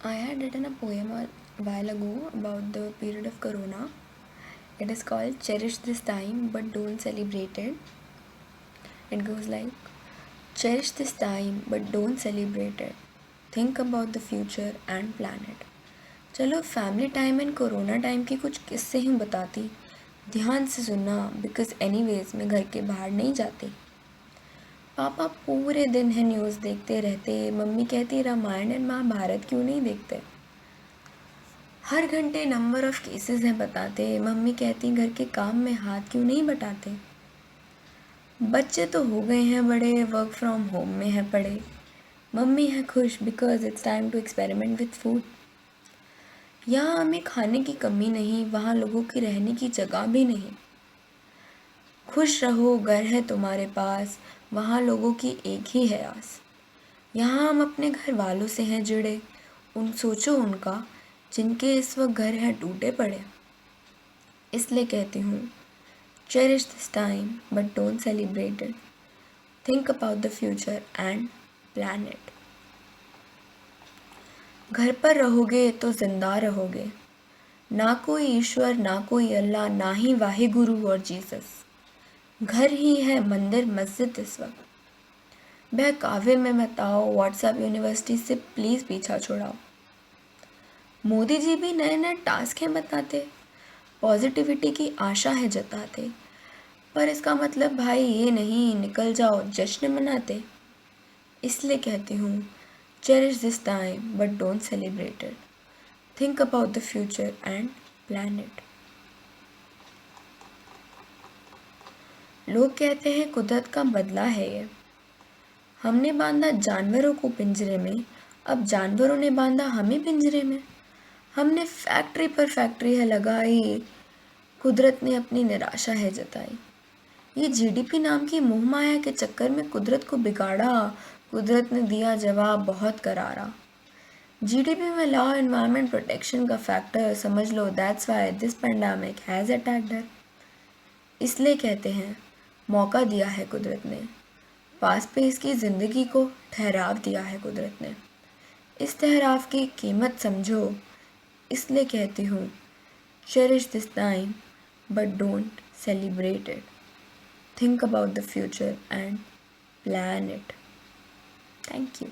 I had written a poem a while ago about the period of Corona. It is called Cherish This Time But Don't Celebrate It. It goes like Cherish this time but don't celebrate it. Think about the future and plan it. चलो family time and corona time के कुछ किस्से ही बताती। ध्यान से सुनना because anyways मैं घर के बाहर नहीं जाती। पापा पूरे दिन है न्यूज़ देखते रहते। मम्मी कहती रामायण एंड महाभारत क्यों नहीं देखते। हर घंटे नंबर ऑफ केसेस हैं बताते। मम्मी कहती घर के काम में हाथ क्यों नहीं बटाते। बच्चे तो हो गए हैं बड़े, वर्क फ्रॉम होम में है पड़े। मम्मी है खुश because it's time to experiment with food. यहाँ हमें खाने की कमी नहीं, वहाँ लोगों की रहने की जगह भी नहीं। खुश रहो घर है तुम्हारे पास, वहाँ लोगों की एक ही है आस। यहाँ हम अपने घर वालों से हैं जुड़े, उन सोचो उनका जिनके इस वक्त घर हैं टूटे पड़े। इसलिए कहती हूँ cherish this time but don't celebrate it. Think about the future and plan it. घर पर रहोगे तो जिंदा रहोगे। ना कोई ईश्वर ना कोई अल्लाह ना ही वाहे गुरु और जीसस। घर ही है मंदिर मस्जिद इस वक्त। बहकावे में मत आओ, व्हाट्सएप यूनिवर्सिटी से प्लीज़ पीछा छुड़ाओ। मोदी जी भी नए नए टास्क हैं बताते, पॉजिटिविटी की आशा है जताते। पर इसका मतलब भाई ये नहीं निकल जाओ जश्न मनाते। इसलिए कहती हूँ cherish this time but don't celebrate it. Think about the future and plan it. लोग कहते हैं कुदरत का बदला है ये। हमने बांधा जानवरों को पिंजरे में, अब जानवरों ने बांधा हमें पिंजरे में। हमने फैक्ट्री पर फैक्ट्री है लगाई, कुदरत ने अपनी निराशा है जताई। ये जीडीपी नाम की मोह माया के चक्कर में कुदरत को बिगाड़ा, कुदरत ने दिया जवाब बहुत करारा। जीडीपी में लॉ एनवायरनमेंट प्रोटेक्शन का फैक्टर समझ लो, that's why this pandemic has attacked her. इसलिए कहते हैं मौका दिया है कुदरत ने, पास पे इसकी ज़िंदगी को ठहराव दिया है कुदरत ने। इस ठहराव की कीमत समझो। इसलिए कहती हूँ cherish this time but don't celebrate it. Think about the future and plan it. Thank you.